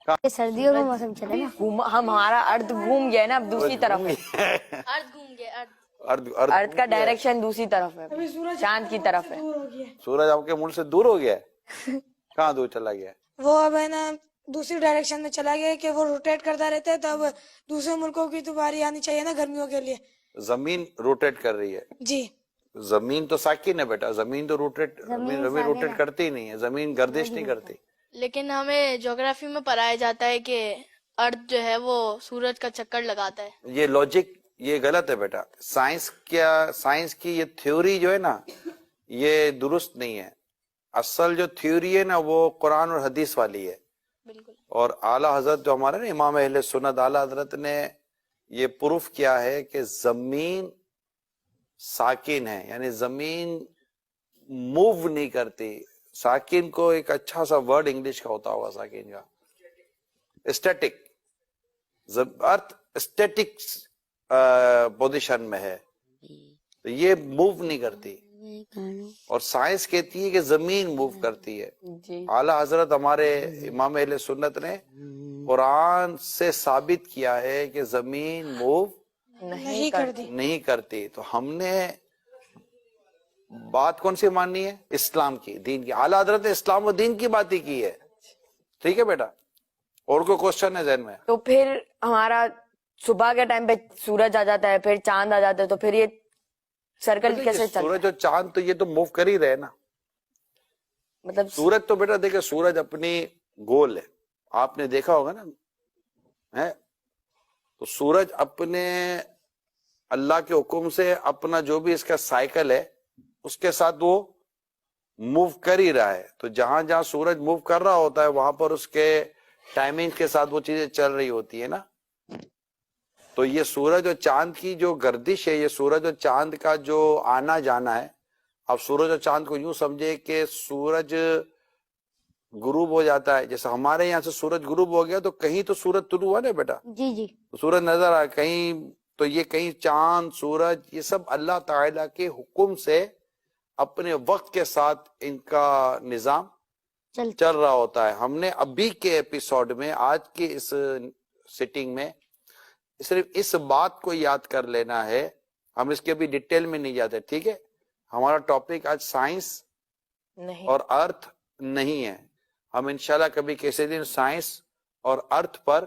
سردیوں کا موسم چلا نا، ہمارا ارتھ گھوم گیا ہے نا، اب دوسری طرف ہے، ارتھ گھوم گیا، ارتھ کا ڈائریکشن دوسری طرف ہے، چاند کی طرف ہے۔ سورج آپ کے ملک سے دور ہو گیا ہے؟ کہاں دور چلا گیا ہے؟ وہ اب ہے نا دوسری ڈائریکشن میں چلا گیا کہ وہ روٹیٹ کرتا رہتا ہے، تو اب دوسرے ملکوں کی تو باری آنی چاہیے نا گرمیوں کے لیے۔ زمین روٹیٹ کر رہی ہے، جی زمین تو ساکن ہے بیٹا، زمین تو زمین روٹیٹ کرتی ہی نہیں ہے، زمین گردش نہیں کرتی۔ لیکن ہمیں جغرافی میں پڑھایا جاتا ہے کہ ارتھ جو ہے وہ سورج کا چکر لگاتا ہے۔ یہ لاجک یہ غلط ہے بیٹا، سائنس کی یہ تھیوری جو ہے نا یہ درست نہیں ہے۔ اصل جو تھیوری ہے نا وہ قرآن اور حدیث والی ہے، بالکل۔ اور اعلیٰ حضرت جو ہمارے نا امام اہل سنت اعلیٰ حضرت نے یہ پروف کیا ہے کہ زمین ساکن ہے، یعنی زمین موو نہیں کرتی۔ ساکن کو ایک اچھا سا ورڈ انگلش کا ہوتا ہوگا ساکن کا، اسٹیٹک، ارتھ اسٹیٹک پوزیشن میں ہے، تو یہ موو نہیں کرتی، اور سائنس کہتی ہے کہ زمین موو کرتی ہے۔ اعلیٰ حضرت ہمارے امام اہل سنت نے قرآن سے ثابت کیا ہے کہ زمین موو نہیں کرتی، تو ہم نے بات کون سی ماننی ہے؟ اسلام کی، دین کی۔ اعلیٰ حضرت نے اسلام و دین کی بات ہی کی ہے، ٹھیک ہے بیٹا؟ اور کوئی کوشچن ہے ذہن میں؟ تو پھر ہمارا صبح کے ٹائم پہ سورج آ جاتا ہے، پھر چاند آ جاتا ہے، تو پھر یہ سرکل کیسے چلتا ہے؟ سورج اور چاند تو یہ تو موو کر ہی رہے نا، مطلب سورج تو بیٹا دیکھیں سورج اپنی گول ہے، آپ نے دیکھا ہوگا نا ہے، تو سورج اپنے اللہ کے حکم سے اپنا جو بھی اس کا سائیکل ہے اس کے ساتھ وہ موو کر ہی رہا ہے، تو جہاں جہاں سورج موو کر رہا ہوتا ہے وہاں پر اس کے ٹائمنگ کے ساتھ وہ چیزیں چل رہی ہوتی ہے نا۔ تو یہ سورج اور چاند کی جو گردش ہے، یہ سورج اور چاند کا جو آنا جانا ہے، اب سورج اور چاند کو یوں سمجھے کہ سورج غروب ہو جاتا ہے، جیسے ہمارے یہاں سے سورج غروب ہو گیا تو کہیں تو سورج طلوع ہوا نا بیٹا، جی جی، سورج نظر آیا کہیں، تو یہ کہیں چاند سورج یہ سب اللہ تعالیٰ کے حکم سے اپنے وقت کے ساتھ ان کا نظام چل رہا ہوتا ہے۔ ہم نے ابھی کے ایپیسوڈ میں، آج کے اس سیٹنگ میں صرف اس بات کو یاد کر لینا ہے، ہم اس کے بھی ڈیٹیل میں نہیں جاتے، ٹھیک ہے؟ ہمارا ٹاپک آج سائنس نہیں، اور ارتھ نہیں ہے، ہم انشاءاللہ کبھی کسی دن سائنس اور ارتھ پر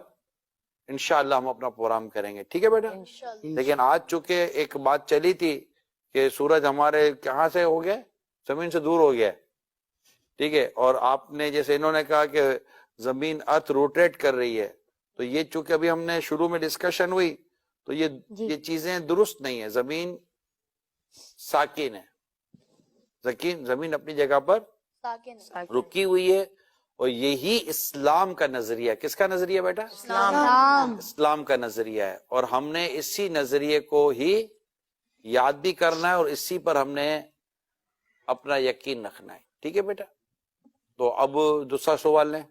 انشاءاللہ ہم اپنا پروگرام کریں گے، ٹھیک ہے بیٹا؟ لیکن آج چونکہ ایک بات چلی تھی کہ سورج ہمارے کہاں سے ہو گیا، زمین سے دور ہو گیا، ٹھیک ہے؟ اور آپ نے جیسے انہوں نے کہا کہ زمین ارتھ روٹیٹ کر رہی ہے، تو یہ چونکہ ابھی ہم نے شروع میں ڈسکشن ہوئی تو یہ چیزیں درست نہیں ہے، زمین ساکن ہے، زمین اپنی جگہ پر رکی ہوئی ہے، اور یہی اسلام کا نظریہ، کس کا نظریہ بیٹا؟ اسلام کا نظریہ ہے، اور ہم نے اسی نظریے کو ہی یاد بھی کرنا ہے اور اسی پر ہم نے اپنا یقین رکھنا ہے، ٹھیک ہے بیٹا؟ تو اب دوسرا سوال لیں۔